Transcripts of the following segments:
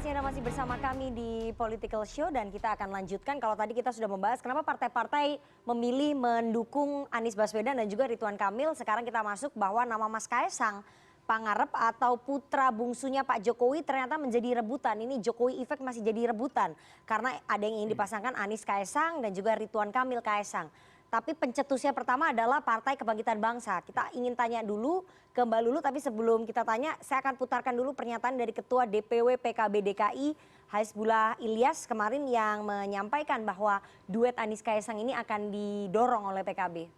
kasih Anda masih bersama kami di Political Show dan kita akan lanjutkan. Kalau tadi kita sudah membahas kenapa partai-partai memilih mendukung Anies Baswedan dan juga Ridwan Kamil. Sekarang kita masuk bahwa nama Mas Kaesang Pangarep atau putra bungsunya Pak Jokowi ternyata menjadi rebutan. Ini Jokowi Effect masih jadi rebutan. Karena ada yang ingin dipasangkan Anies Kaesang dan juga Ridwan Kamil Kaesang. Tapi pencetusnya pertama adalah Partai Kebangkitan Bangsa. Kita ingin tanya dulu ke Mbak Lulu, tapi sebelum kita tanya, saya akan putarkan dulu pernyataan dari Ketua DPW PKB DKI, Hasbullah Ilyas kemarin yang menyampaikan bahwa duet Anies Kaesang ini akan didorong oleh PKB.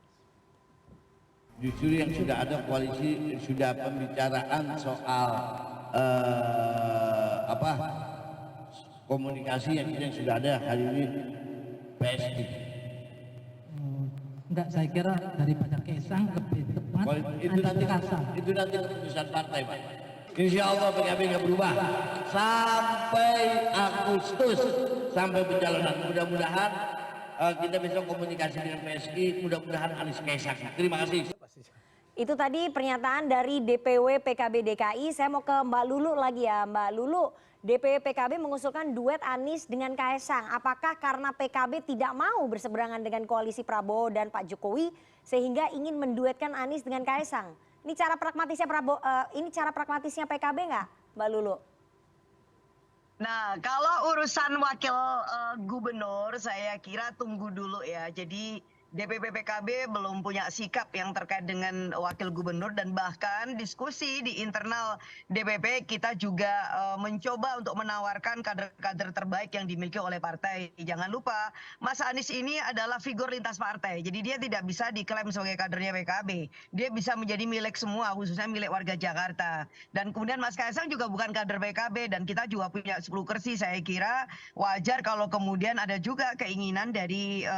Justru yang sudah ada koalisi, sudah pembicaraan soal komunikasi yang sudah ada hari ini PSI. Enggak, saya kira daripada Kaesang lebih tepat Itu nanti keputusan partai, Pak. Insya Allah PKB nggak berubah sampai Agustus, sampai pencalonan. Mudah-mudahan kita bisa komunikasi dengan PSI, mudah-mudahan Anies Kaesang. Terima kasih. Itu tadi pernyataan dari DPW PKB DKI. Saya mau ke Mbak Lulu lagi ya. Mbak Lulu, DPW PKB mengusulkan duet Anies dengan Kaesang. Apakah karena PKB tidak mau berseberangan dengan koalisi Prabowo dan Pak Jokowi sehingga ingin menduetkan Anies dengan Kaesang? Ini cara pragmatisnya ini cara pragmatisnya PKB nggak, Mbak Lulu? Nah, kalau urusan wakil gubernur saya kira tunggu dulu ya. Jadi DPP PKB belum punya sikap yang terkait dengan wakil gubernur dan bahkan diskusi di internal DPP kita juga mencoba untuk menawarkan kader-kader terbaik yang dimiliki oleh partai. Jangan lupa Mas Anies ini adalah figur lintas partai. Jadi dia tidak bisa diklaim sebagai kadernya PKB. Dia bisa menjadi milik semua, khususnya milik warga Jakarta. Dan kemudian Mas Kaesang juga bukan kader PKB dan kita juga punya 10 kursi. Saya kira wajar kalau kemudian ada juga keinginan dari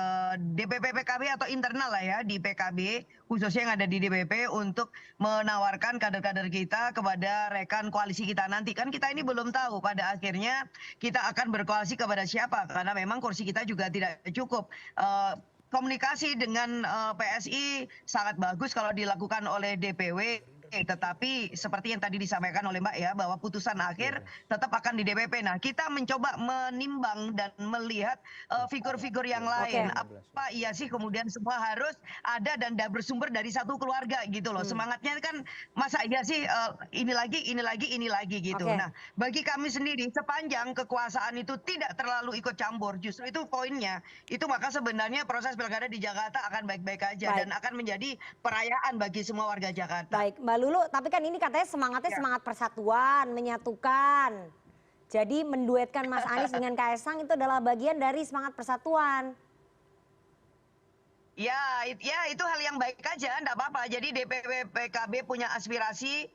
DPP PKB atau internal lah ya di PKB khususnya yang ada di DPP untuk menawarkan kader-kader kita kepada rekan koalisi kita nanti. Kan kita ini belum tahu pada akhirnya kita akan berkoalisi kepada siapa karena memang kursi kita juga tidak cukup. Komunikasi dengan PSI sangat bagus kalau dilakukan oleh DPW. Tetapi seperti yang tadi disampaikan oleh Mbak ya bahwa putusan akhir tetap akan di DPP. Nah kita mencoba menimbang dan melihat figur-figur yang lain. Apa iya sih kemudian semua harus ada dan bersumber dari satu keluarga gitu loh. Semangatnya kan masa iya sih ini lagi gitu. Nah bagi kami sendiri sepanjang kekuasaan itu tidak terlalu ikut campur, justru itu poinnya. Itu maka sebenarnya proses pilkada di Jakarta akan baik-baik aja dan akan menjadi perayaan bagi semua warga Jakarta. Baik, Mbak Lulu, tapi kan ini katanya semangatnya semangat persatuan, menyatukan. Jadi menduetkan Mas Anies dengan Kaesang itu adalah bagian dari semangat persatuan. Ya itu hal yang baik aja, enggak apa-apa. Jadi DPW PKB punya aspirasi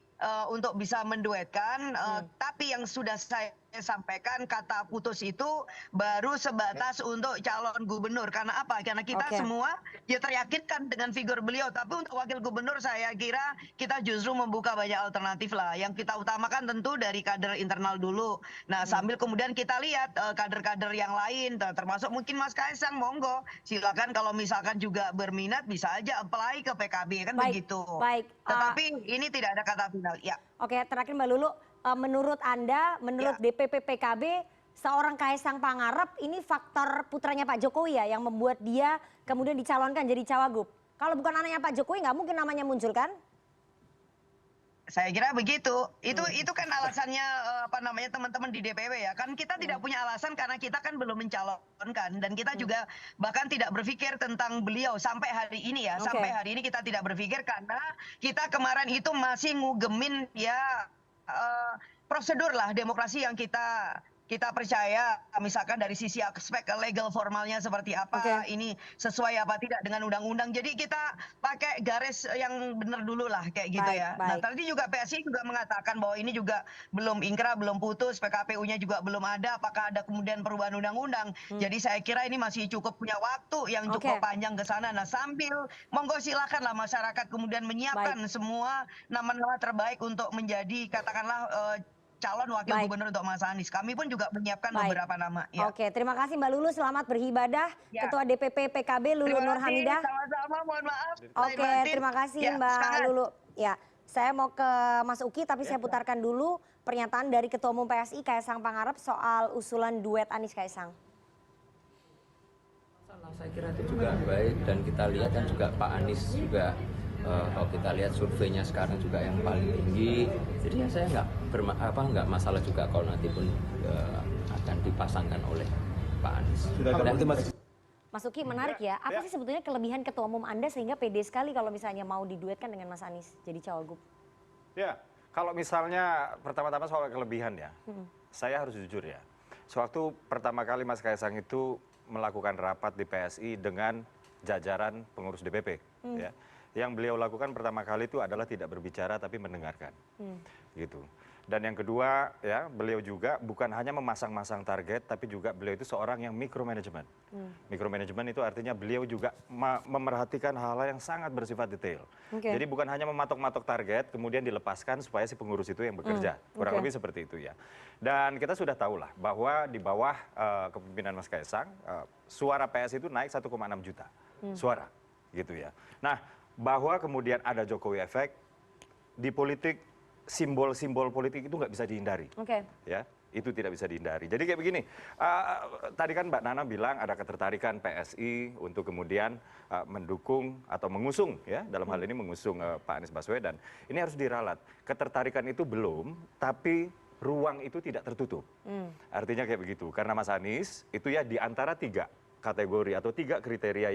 untuk bisa menduetkan, tapi yang sudah saya sampaikan kata putus itu baru sebatas untuk calon gubernur. Karena apa? Karena kita semua ya teryakinkan dengan figur beliau. Tapi untuk wakil gubernur saya kira kita justru membuka banyak alternatif lah. Yang kita utamakan tentu dari kader internal dulu. Nah sambil kemudian kita lihat kader-kader yang lain, termasuk mungkin Mas Kaesang, monggo silakan kalau misalkan juga berminat bisa aja apply ke PKB kan begitu. Tetapi ini tidak ada kata final. Ya. Oke, terakhir Mbak Lulu. Menurut Anda, menurut DPP PKB, seorang Kaesang Pangarep ini faktor putranya Pak Jokowi ya yang membuat dia kemudian dicalonkan jadi cawagup. Kalau bukan anaknya Pak Jokowi nggak mungkin namanya muncul kan? Saya kira begitu. Itu kan alasannya teman-teman di DPW ya. Kan kita tidak punya alasan karena kita kan belum mencalonkan dan kita juga bahkan tidak berpikir tentang beliau sampai hari ini ya. Sampai hari ini kita tidak berpikir karena kita kemarin itu masih ngugemin ya prosedur lah demokrasi yang kita percaya, misalkan dari sisi aspek legal formalnya seperti apa, ini sesuai apa tidak dengan undang-undang. Jadi kita pakai garis yang benar dulu lah kayak gitu ya. Nah tadi juga PSI juga mengatakan bahwa ini juga belum ingkrah, belum putus, PKPU-nya juga belum ada, apakah ada kemudian perubahan undang-undang. Jadi saya kira ini masih cukup punya waktu yang cukup panjang ke sana. Nah sambil monggo silakanlah masyarakat kemudian menyiapkan semua nama-nama terbaik untuk menjadi katakanlah calon wakil gubernur untuk Mas Anies. Kami pun juga menyiapkan beberapa nama. Ya. Oke, terima kasih Mbak Lulu. Selamat beribadah. Ketua DPP PKB Lulu Nur Hamidah. Sama-sama, mohon maaf. Oke, terima kasih Mbak Lulu. Ya, saya mau ke Mas Uki, tapi saya putarkan dulu pernyataan dari Ketua Umum PSI Kaisang Pangarep soal usulan duet Anies Kaisang? Saya kira itu juga baik, dan kita lihat kan juga Pak Anies juga kalau kita lihat surveinya sekarang juga yang paling tinggi. Jadi ya saya nggak masalah juga kalau nanti pun akan dipasangkan oleh Pak Anies. Mas Uki, menarik ya. Apa sih sebetulnya kelebihan Ketua Umum Anda sehingga pede sekali kalau misalnya mau diduetkan dengan Mas Anies jadi cawagup? Ya, kalau misalnya pertama-tama soal kelebihan ya, saya harus jujur ya. Sewaktu pertama kali Mas Kaisang itu melakukan rapat di PSI dengan jajaran pengurus DPP, ya, yang beliau lakukan pertama kali itu adalah tidak berbicara tapi mendengarkan, gitu. Dan yang kedua, ya, beliau juga bukan hanya memasang-masang target, tapi juga beliau itu seorang yang micromanagement. Micromanagement itu artinya beliau juga memerhatikan hal-hal yang sangat bersifat detail. Jadi bukan hanya mematok-matok target, kemudian dilepaskan supaya si pengurus itu yang bekerja. Kurang lebih seperti itu ya. Dan kita sudah tahu lah bahwa di bawah kepemimpinan Mas Kaisang, suara PS itu naik 1,6 juta suara, gitu ya. Nah, bahwa kemudian ada Jokowi efek di politik, simbol-simbol politik itu nggak bisa dihindari, ya, itu tidak bisa dihindari. Jadi kayak begini, tadi kan Mbak Nana bilang ada ketertarikan PSI untuk kemudian mendukung atau mengusung, ya, dalam hal ini mengusung Pak Anies Baswedan. Ini harus diralat. Ketertarikan itu belum, tapi ruang itu tidak tertutup. Artinya kayak begitu. Karena Mas Anies itu ya di antara 3 kategori atau 3 kriteria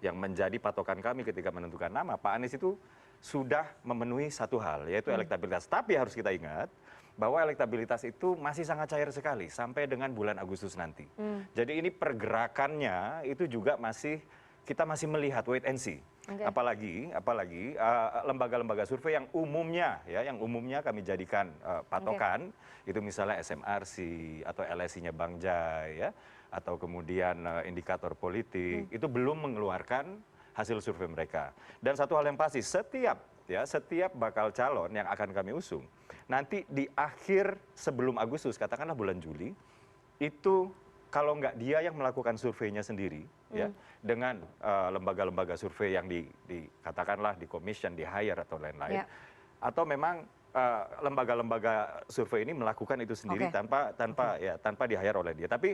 yang menjadi patokan kami ketika menentukan nama, Pak Anies itu sudah memenuhi satu hal, yaitu elektabilitas. Tapi harus kita ingat bahwa elektabilitas itu masih sangat cair sekali sampai dengan bulan Agustus nanti. Jadi ini pergerakannya itu juga kita masih melihat wait and see. Apalagi lembaga-lembaga survei yang umumnya kami jadikan patokan, itu misalnya SMRC atau LSI-nya Bang Jai, ya, atau kemudian indikator politik, itu belum mengeluarkan hasil survei mereka. Dan satu hal yang pasti, setiap bakal calon yang akan kami usung, nanti di akhir sebelum Agustus, katakanlah bulan Juli, itu kalau nggak dia yang melakukan surveinya sendiri, ya, dengan lembaga-lembaga survei yang katakanlah di commission, di hire atau lain-lain, atau memang lembaga-lembaga survei ini melakukan itu sendiri tanpa di hire oleh dia. Tapi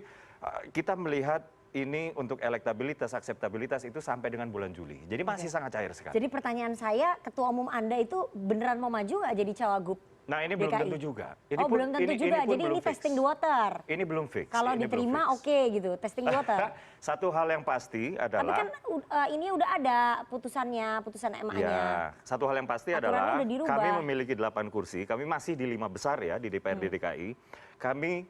kita melihat ini untuk elektabilitas, akseptabilitas itu sampai dengan bulan Juli. Jadi masih sangat cair sekali. Jadi pertanyaan saya, Ketua Umum Anda itu beneran mau maju nggak jadi cawagup? Nah, ini belum tentu juga. Belum tentu juga. Jadi ini testing the water. Ini belum fix. Kalau diterima oke gitu, testing the water. Satu hal yang pasti adalah. Tapi kan ini udah ada putusan MA-nya. Ya, satu hal yang pasti adalah kami memiliki 8 kursi. Kami masih di 5 besar ya di DPRD DKI. Kami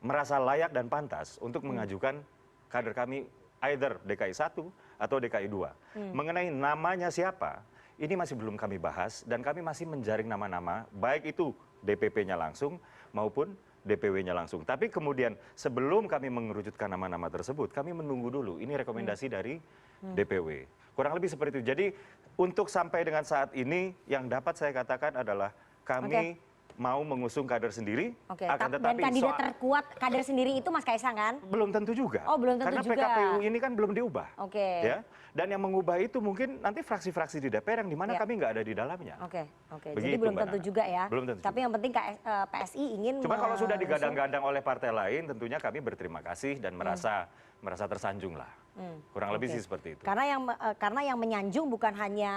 merasa layak dan pantas untuk mengajukan kader kami either DKI 1 atau DKI 2. Mengenai namanya siapa, ini masih belum kami bahas dan kami masih menjaring nama-nama, baik itu DPP-nya langsung maupun DPW-nya langsung. Tapi kemudian sebelum kami mengerucutkan nama-nama tersebut, kami menunggu dulu. Ini rekomendasi dari DPW. Kurang lebih seperti itu. Jadi untuk sampai dengan saat ini yang dapat saya katakan adalah kami mau mengusung kader sendiri, akan tetapi dan kandidat terkuat kader sendiri itu Mas Kaisang kan? Belum tentu juga. Oh, belum tentu karena juga. Karena PKPU ini kan belum diubah. Ya. Dan yang mengubah itu mungkin nanti fraksi-fraksi di DPR yang dimana kami nggak ada di dalamnya. Jadi belum tentu juga ya. Belum tentu. Tapi yang penting PSI ingin. Cuma kalau sudah digadang-gadang oleh partai lain, tentunya kami berterima kasih dan merasa tersanjung lah. Kurang lebih sih seperti itu. Karena yang menyanjung bukan hanya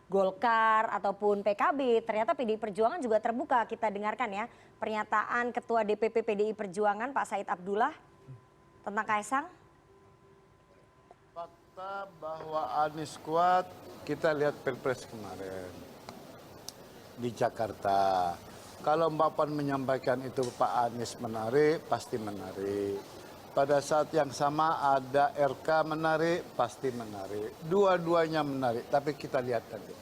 Golkar ataupun PKB, ternyata PDI Perjuangan juga terbuka. Kita dengarkan ya pernyataan Ketua DPP PDI Perjuangan Pak Said Abdullah tentang Kaisang. Fakta bahwa Anies kuat, kita lihat Pilpres kemarin di Jakarta. Kalau Mbak Puan menyampaikan itu Pak Anies menarik, pasti menarik. Pada saat yang sama ada RK menarik, pasti menarik. Dua-duanya menarik, tapi kita lihat nanti.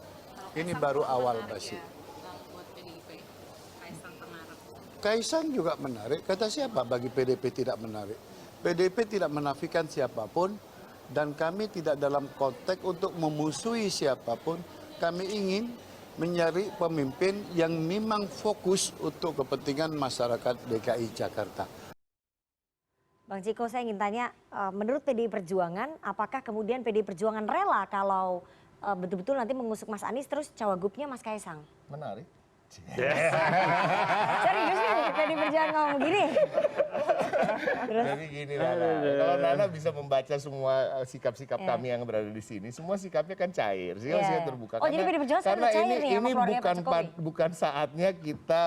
Ini baru awal basi. Kaisang juga menarik. Kata siapa bagi PDP tidak menarik? PDP tidak menafikan siapapun dan kami tidak dalam konteks untuk memusuhi siapapun. Kami ingin mencari pemimpin yang memang fokus untuk kepentingan masyarakat DKI Jakarta. Bang Ciko, saya ingin tanya, menurut PDI Perjuangan, apakah kemudian PDI Perjuangan rela kalau betul-betul nanti mengusung Mas Anies terus cawagupnya Mas Kaisang? Menarik. Serius nih, PDI Perjuangan ngomong begini. Terus? Jadi gini Nana, kalau Nana bisa membaca semua sikap-sikap kami yang berada di sini, semua sikapnya kan cair, sikap terbuka. Oh, jadi PDI Perjuangan karena sebenarnya cair nih sama ini keluarganya Pak Jokowi? bukan saatnya kita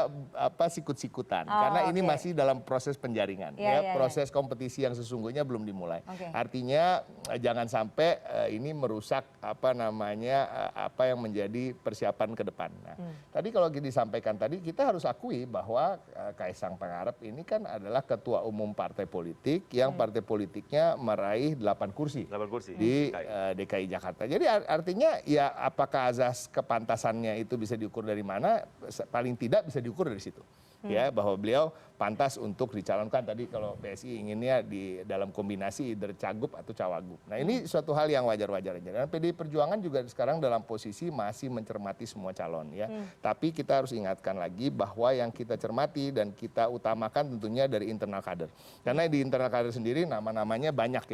sikut-sikutan, karena ini masih dalam proses penjaringan, proses kompetisi yang sesungguhnya belum dimulai. Artinya jangan sampai ini merusak apa yang menjadi persiapan ke depan. Nah, tadi kalau disampaikan tadi, kita harus akui bahwa Kaisang Pangarep ini kan adalah ketua umum partai politik yang partai politiknya meraih 8 kursi, 8 kursi di DKI Jakarta. Jadi artinya ya apakah azas kepantasannya itu bisa diukur dari mana? Paling tidak bisa diukur dari situ. Ya, bahwa beliau pantas untuk dicalonkan tadi kalau PSI inginnya di dalam kombinasi either cagup atau cawagup. Nah, ini suatu hal yang wajar-wajar aja. Dan PDI Perjuangan juga sekarang dalam posisi masih mencermati semua calon ya. Tapi kita harus ingatkan lagi bahwa yang kita cermati dan kita utamakan tentunya dari internal kader. Karena di internal kader sendiri nama-namanya banyak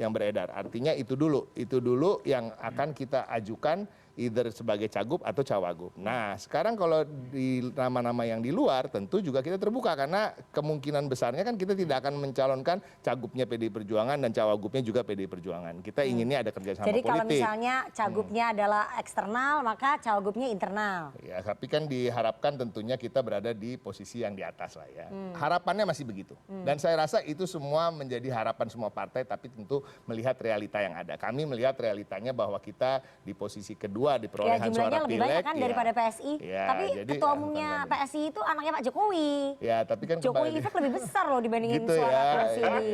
yang beredar. Artinya itu dulu yang akan kita ajukan either sebagai cagup atau cawagup. Nah, sekarang kalau di nama-nama yang di luar tentu juga kita terbuka karena kemungkinan besarnya kan kita tidak akan mencalonkan cagupnya PDI Perjuangan dan cawagupnya juga PDI Perjuangan. Kita inginnya ada kerjasama politik. Jadi kalau misalnya cagupnya adalah eksternal, maka cawagupnya internal. Ya, tapi kan diharapkan tentunya kita berada di posisi yang di atas lah ya. Harapannya masih begitu. Dan saya rasa itu semua menjadi harapan semua partai, tapi tentu melihat realita yang ada. Kami melihat realitanya bahwa kita di posisi kedua di perolehan jumlahnya suara lebih pileg. banyak kan daripada PSI. Ya, tapi jadi, ketua umumnya PSI itu anaknya Pak Jokowi. Ya, tapi kan Jokowi efek lebih besar loh dibandingin gitu suara ya, kursi di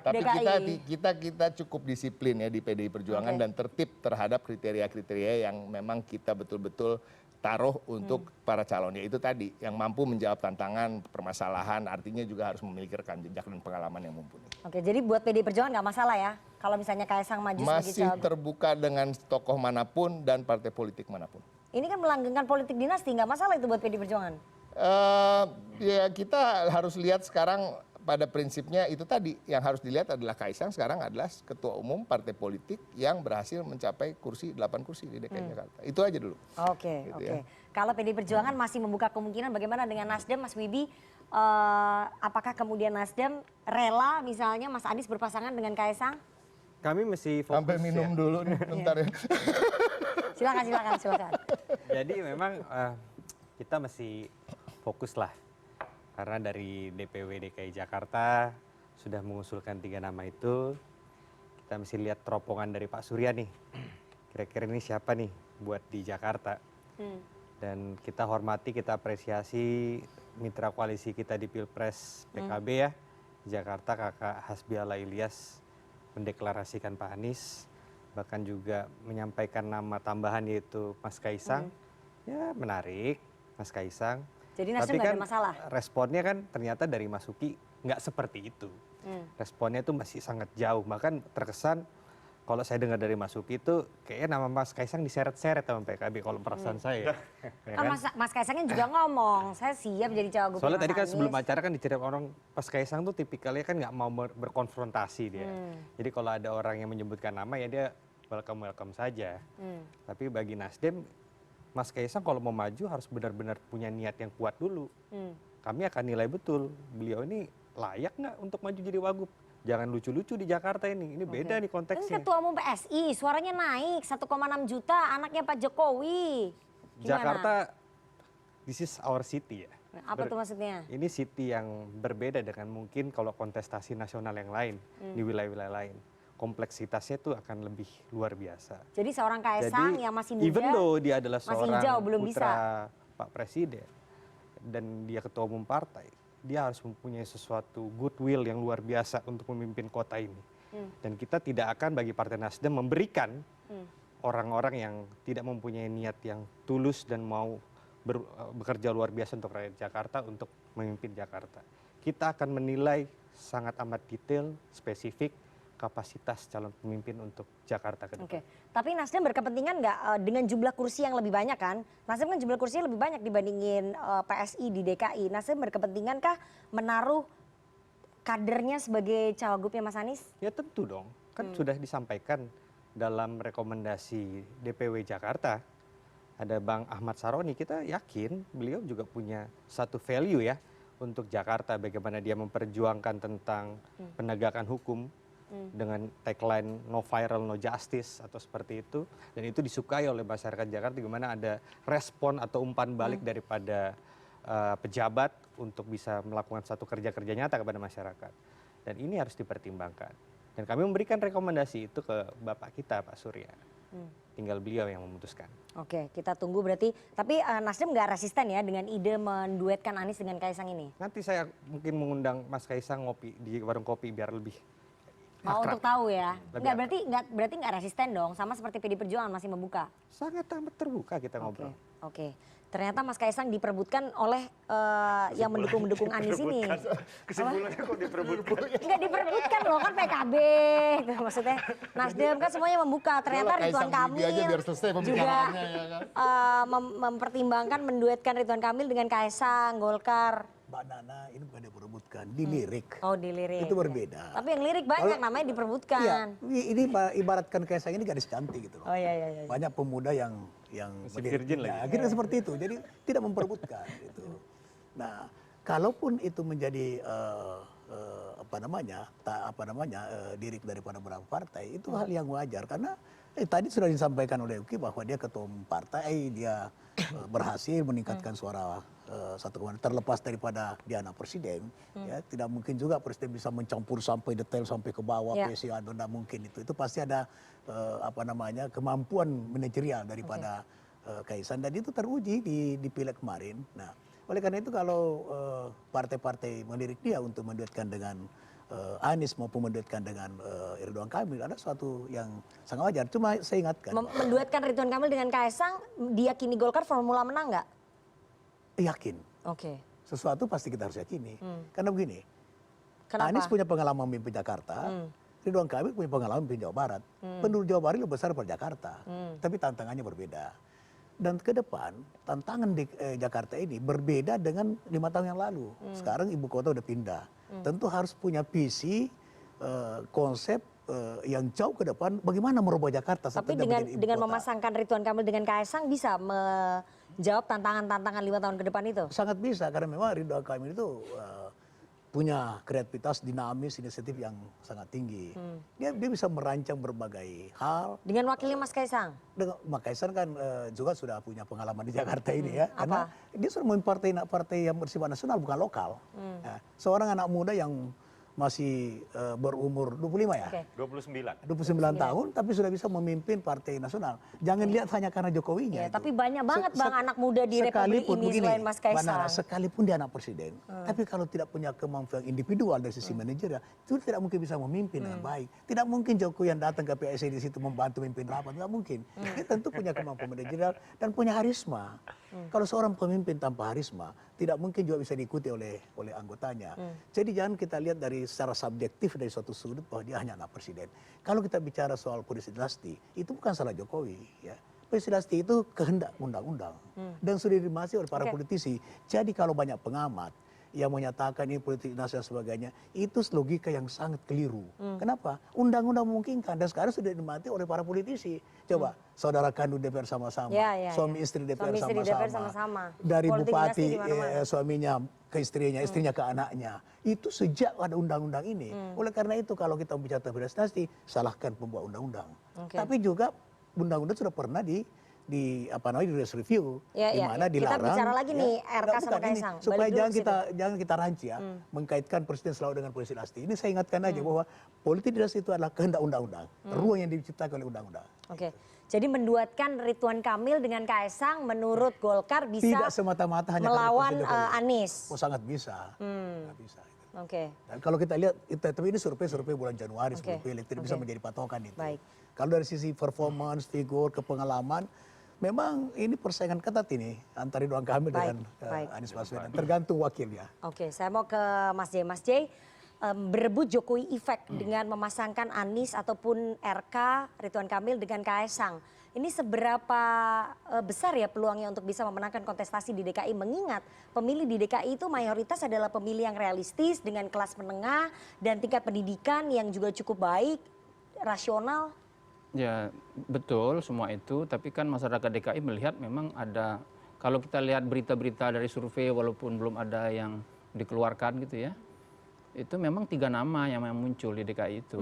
Tapi DKI. kita cukup disiplin ya di PDI Perjuangan dan tertib terhadap kriteria-kriteria yang memang kita betul-betul taruh untuk para calon, yaitu tadi yang mampu menjawab tantangan permasalahan, artinya juga harus memiliki rekam jejak dan pengalaman yang mumpuni. Oke, jadi buat PDI Perjuangan nggak masalah ya kalau misalnya Kaisang maju sebagai Masih cawagup. terbuka dengan tokoh manapun dan partai politik manapun. Ini kan melanggengkan politik dinasti, nggak masalah itu buat PDI Perjuangan. Ya kita harus lihat sekarang pada prinsipnya itu tadi yang harus dilihat adalah Kaisang sekarang adalah ketua umum partai politik yang berhasil mencapai 8 kursi di DKI Jakarta. Itu aja dulu. Oke. ya. Kalau PDI Perjuangan masih membuka kemungkinan bagaimana dengan Nasdem, Mas Wibi? Apakah kemudian Nasdem rela misalnya Mas Anies berpasangan dengan Kaisang? Kami masih fokus Sampai minum dulu nih bentar ya. Silakan. Jadi memang kita masih fokus lah. Karena dari DPW DKI Jakarta sudah mengusulkan 3 nama itu. Kita mesti lihat teropongan dari Pak Surya nih. Kira-kira ini siapa nih buat di Jakarta. Dan kita hormati, kita apresiasi mitra koalisi kita di Pilpres PKB ya. Di Jakarta Kakak Hasbi Ala Ilyas mendeklarasikan Pak Anies. Bahkan juga menyampaikan nama tambahan yaitu Mas Kaisang. Ya menarik Mas Kaisang. Jadi Nasdem nggak ada masalah? Responnya kan ternyata dari Mas Uki nggak seperti itu. Responnya itu masih sangat jauh. Bahkan terkesan kalau saya dengar dari Mas Uki itu kayaknya nama Mas Kaisang diseret-seret sama PKB kalau perasaan saya. Ya Kan Mas Kaisangnya juga ngomong, saya siap jadi cawagup. Soalnya tadi kan sebelum acara kan diceritain orang Mas Kaisang tuh tipikalnya kan nggak mau berkonfrontasi dia. Jadi kalau ada orang yang menyebutkan nama ya dia welcome saja. Tapi bagi Nasdem Mas Kaisang kalau mau maju harus benar-benar punya niat yang kuat dulu. Kami akan nilai betul beliau ini layak nggak untuk maju jadi wagub. Jangan lucu-lucu di Jakarta ini beda nih Kan konteksnya. ketua umum PSI, suaranya naik 1,6 juta, anaknya Pak Jokowi. Gimana? Jakarta, this is our city ya. Apa tuh maksudnya? Ini city yang berbeda dengan mungkin kalau kontestasi nasional yang lain di wilayah-wilayah lain. Kompleksitasnya itu akan lebih luar biasa. Jadi seorang Kaisang yang masih muda, even though dia adalah masih seorang hijau, belum putra Pak Presiden dan dia ketua umum partai, dia harus mempunyai sesuatu goodwill yang luar biasa untuk memimpin kota ini. Dan kita tidak akan bagi Partai Nasdem memberikan orang-orang yang tidak mempunyai niat yang tulus dan mau bekerja luar biasa untuk rakyat Jakarta untuk memimpin Jakarta. Kita akan menilai sangat amat detail, spesifik, kapasitas calon pemimpin untuk Jakarta ke depan. Oke. Tapi Nasdem berkepentingan nggak dengan jumlah kursi yang lebih banyak kan? Nasdem kan jumlah kursinya lebih banyak dibandingin PSI di DKI. Nasdem berkepentingankah menaruh kadernya sebagai cawagupnya Mas Anies? Ya tentu dong, kan sudah disampaikan dalam rekomendasi DPW Jakarta ada Bang Ahmad Saroni, kita yakin beliau juga punya satu value ya untuk Jakarta, bagaimana dia memperjuangkan tentang penegakan hukum dengan tagline no viral no justice atau seperti itu, dan itu disukai oleh masyarakat Jakarta, gimana ada respon atau umpan balik daripada pejabat untuk bisa melakukan satu kerja-kerja nyata kepada masyarakat, dan ini harus dipertimbangkan. Dan kami memberikan rekomendasi itu ke Bapak kita Pak Surya. Tinggal beliau yang memutuskan. Oke, kita tunggu berarti. Tapi Nasdem nggak resisten ya dengan ide menduetkan Anies dengan Kaisang ini? Nanti saya mungkin mengundang Mas Kaisang ngopi di warung kopi biar lebih Mau akrab. untuk tahu ya? Lebih Berarti nggak resisten dong, sama seperti PD Perjuangan masih membuka. Sangat amat terbuka kita ngobrol. Oke. Ternyata Mas Kaisang diperebutkan oleh yang mendukung Anies ini. Kesimpulannya kok diperebutkan? Enggak diperebutkan loh, kan PKB gitu maksudnya. Nasdem kan semuanya membuka. Ternyata Ridwan Kamil juga mempertimbangkan menduetkan Ridwan Kamil dengan Kaisang, Golkar. Mbak Nana ini bukan diperebutkan, dilirik. Oh, dilirik. Itu berbeda. Tapi yang lirik banyak namanya diperebutkan. Iya, ini ibaratkan Kaisang ini gadis cantik gitu loh. Oh iya. Banyak pemuda yang virgin lagi. Akhirnya seperti itu. Jadi tidak memperebutkan gitu. Nah, kalaupun itu menjadi lirik daripada beberapa partai, itu hal yang wajar karena tadi sudah disampaikan oleh Uki bahwa dia ketua umum partai, dia berhasil meningkatkan suara satu kemana terlepas daripada dia anak presiden, ya tidak mungkin juga presiden bisa mencampur sampai detail sampai ke bawah PSI, tidak mungkin itu pasti ada kemampuan manajerial daripada Kaisang, dan itu teruji di pileg kemarin. Nah, oleh karena itu kalau partai-partai melirik dia untuk menduetkan dengan Anies maupun menduetkan dengan Ridwan Kamil, ada suatu yang sangat wajar. Cuma saya ingatkan, menduetkan Ridwan Kamil dengan Kaisang, diyakini Golkar formula menang nggak? yakin. Oke. Sesuatu pasti kita harus yakini. Karena begini, Kenapa? Anies punya pengalaman memimpin Jakarta, Ridwan Kamil punya pengalaman memimpin Jawa Barat. Penduduk Jawa Barat lebih besar daripada Jakarta, tapi tantangannya berbeda. Dan ke depan, tantangan di Jakarta ini berbeda dengan 5 tahun yang lalu. Sekarang ibu kota udah pindah. Tentu harus punya visi, konsep yang jauh ke depan, bagaimana merubah Jakarta. Tapi dengan memasangkan Ridwan Kamil dengan Kaisang bisa menjawab tantangan-tantangan 5 tahun ke depan itu? Sangat bisa, karena memang Ridwan Kamil itu punya kreativitas, dinamis, inisiatif yang sangat tinggi. Dia bisa merancang berbagai hal. Dengan wakilnya Mas Kaisang? Mas Kaisang kan juga sudah punya pengalaman di Jakarta ini ya. Karena dia sudah memimpin partai yang bersifat nasional, bukan lokal. Nah, seorang anak muda yang masih berumur 25 ya? Okay. 29 tahun, tapi sudah bisa memimpin partai nasional. Jangan lihat hanya karena Jokowinya. Ya, tapi banyak banget Bang anak muda di Republik ini selain Mas Kaisang. Sekalipun dia anak presiden, tapi kalau tidak punya kemampuan individual dari sisi manajerial, itu tidak mungkin bisa memimpin dengan baik. Tidak mungkin Jokowi yang datang ke PSI di situ membantu memimpin rapat, tidak mungkin. Dia tentu punya kemampuan manajerial dan punya harisma. Kalau seorang pemimpin tanpa harisma, tidak mungkin juga bisa diikuti oleh anggotanya. Jadi jangan kita lihat dari secara subjektif dari suatu sudut bahwa dia hanya anak presiden. Kalau kita bicara soal polisi dinasti, itu bukan salah Jokowi. Ya. Polisi dinasti itu kehendak undang-undang dan sudah dimasuki oleh para politisi. Jadi kalau banyak pengamat yang menyatakan ini politik dinasti dan sebagainya, itu logika yang sangat keliru. Kenapa? Undang-undang memungkinkan dan sekarang sudah dimati oleh para politisi. Coba, saudara kandung DPR sama-sama, suami istri DPR sama-sama, dari politik bupati suaminya ke istrinya, istrinya ke anaknya. Itu sejak ada undang-undang ini. Oleh karena itu kalau kita bicara tentang dinasti, salahkan pembuat undang-undang. Tapi juga undang-undang sudah pernah di review, di mana dilarang. Kita bicara lagi nih RK sama Kaisang. Supaya jangan kita ranci ya, mengkaitkan presiden selalu dengan polisi dinasti. Ini saya ingatkan aja bahwa politik dinasti itu adalah kehendak undang-undang, ruang yang diciptakan oleh undang-undang. Oke. Jadi menduetkan Ridwan Kamil dengan Kaisang menurut Golkar bisa tidak semata-mata hanya melawan Anies. Oh, sangat bisa. Nggak bisa. Oke. Dan kalau kita lihat, tapi ini survei bulan Januari, survei tidak bisa menjadi patokan itu. Baik. Kalau dari sisi performance, figur, kepengalaman, memang ini persaingan ketat ini antara Ridwan Kamil dengan Anies Baswedan. Tergantung wakilnya. Oke, saya mau ke Mas J. Mas J, berebut Jokowi effect dengan memasangkan Anies ataupun RK Ridwan Kamil dengan Kaisang. Ini seberapa besar ya peluangnya untuk bisa memenangkan kontestasi di DKI, mengingat pemilih di DKI itu mayoritas adalah pemilih yang realistis dengan kelas menengah dan tingkat pendidikan yang juga cukup baik, rasional. Ya betul semua itu, tapi kan masyarakat DKI melihat memang ada, kalau kita lihat berita-berita dari survei walaupun belum ada yang dikeluarkan gitu ya, itu memang 3 nama yang memang muncul di DKI itu,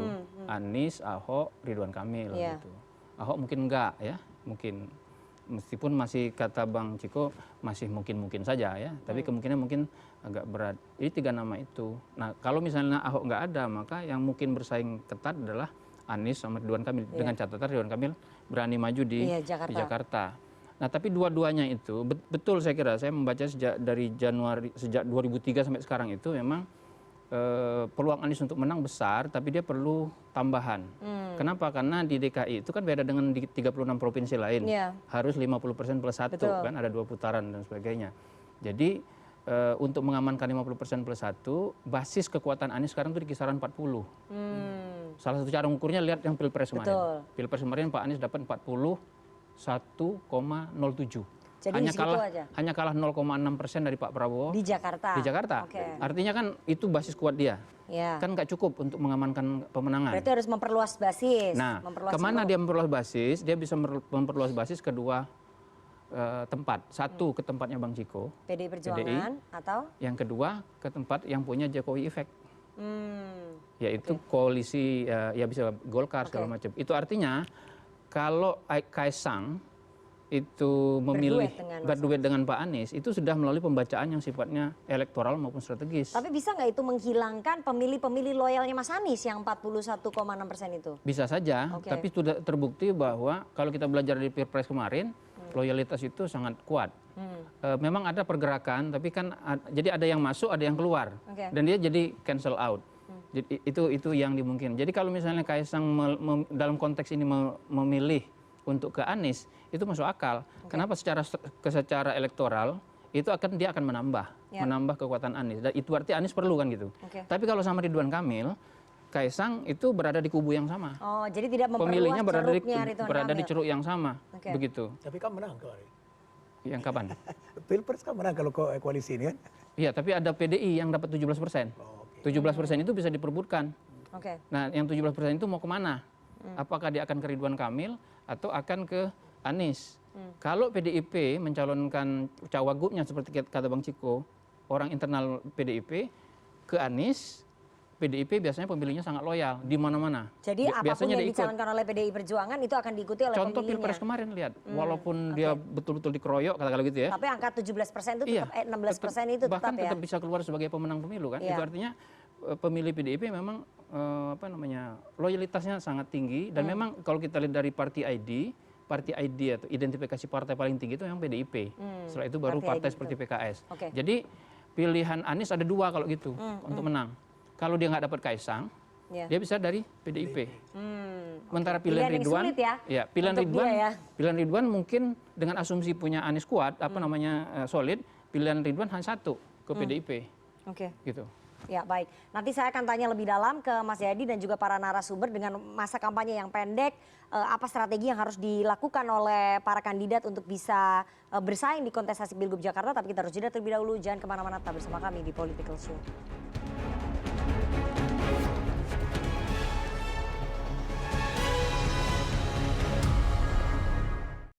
Anies, Ahok, Ridwan Kamil gitu. Ahok mungkin enggak ya, mungkin meskipun masih kata Bang Ciko masih mungkin saja ya, tapi kemungkinan mungkin agak berat. Jadi 3 nama itu. Nah kalau misalnya Ahok nggak ada, maka yang mungkin bersaing ketat adalah Anies sama Ridwan Kamil, dengan catatan Ridwan Kamil berani maju di Jakarta. Nah tapi dua-duanya itu betul, saya kira saya membaca sejak 2003 sampai sekarang itu memang peluang Anies untuk menang besar, tapi dia perlu tambahan. Kenapa? Karena di DKI itu kan beda dengan di 36 provinsi lain, harus 50% plus 1 kan, ada 2 putaran dan sebagainya. Jadi untuk mengamankan 50% plus 1, basis kekuatan Anies sekarang itu di kisaran 40. Salah satu cara ukurnya lihat yang Pilpres kemarin. Pilpres kemarin Pak Anies dapat 41,07. Jadi hanya kalah 0,6% dari Pak Prabowo di Jakarta. Di Jakarta. Artinya kan itu basis kuat dia. Kan nggak cukup untuk mengamankan pemenangan. Berarti harus memperluas basis. Nah, kemana dia memperluas basis? Dia bisa memperluas basis ke 2 tempat. Satu ke tempatnya Bang Ciko, PDI Perjuangan, atau yang kedua ke tempat yang punya Jokowi Effect. Yaitu koalisi ya bisa Golkar segala macam. Itu artinya kalau Kaisang itu memilih berduet dengan Pak Anies, itu sudah melalui pembacaan yang sifatnya elektoral maupun strategis. Tapi bisa nggak itu menghilangkan pemilih-pemilih loyalnya Mas Anies yang 41,6% itu? Bisa saja, tapi sudah terbukti bahwa kalau kita belajar di Pilpres kemarin, loyalitas itu sangat kuat. Memang ada pergerakan, tapi kan jadi ada yang masuk, ada yang keluar, dan dia jadi cancel out. Jadi itu yang dimungkinkan. Jadi kalau misalnya Kaisang dalam konteks ini memilih untuk ke Anies, itu masuk akal. Kenapa? Secara elektoral itu dia akan menambah kekuatan Anies. Dan itu berarti Anies perlu kan gitu. Tapi kalau sama Ridwan Kamil, Kaisang itu berada di kubu yang sama. Oh, jadi tidak memperluas pemilihnya berada di Kamil. ceruk yang sama, begitu. Tapi kan menang kemarin. Yang kapan? Pilpres kan menang kalau koalisi ini kan. Iya, tapi ada PDI yang dapat 17%. 17% itu bisa diperbutkan. Nah, yang 17% itu mau kemana? Apakah dia akan ke Ridwan Kamil atau akan ke Anies? Kalau PDIP mencalonkan cawagupnya seperti kata Bang Ciko, orang internal PDIP ke Anies, PDIP biasanya pemilihnya sangat loyal di mana-mana. Jadi apapun yang dicalonkan oleh PDI Perjuangan itu akan diikuti oleh Contoh pemilihnya. Pilpres kemarin lihat, walaupun dia betul-betul dikeroyok kata-kata gitu ya. Tapi angka 17% itu tetap, 16% itu bahkan tetap ya. tetap bisa keluar sebagai pemenang pemilu kan. Itu artinya pemilih PDIP memang loyalitasnya sangat tinggi, dan memang kalau kita lihat dari Party ID atau identifikasi partai paling tinggi itu memang PDIP. Setelah itu baru partai seperti PKS. Jadi pilihan Anies ada 2 kalau gitu untuk menang. Kalau dia nggak dapat Kaisang, dia bisa dari PDIP. Sementara pilihan Ridwan, pilihan Ridwan mungkin dengan asumsi punya Anies kuat, solid, pilihan Ridwan hanya 1 ke PDIP. Gitu. Ya baik, nanti saya akan tanya lebih dalam ke Mas Jayadi dan juga para narasumber dengan masa kampanye yang pendek, apa strategi yang harus dilakukan oleh para kandidat untuk bisa bersaing di kontestasi Pilgub Jakarta. Tapi kita harus jeda terlebih dahulu, jangan kemana-mana, tetap bersama kami di Political Show.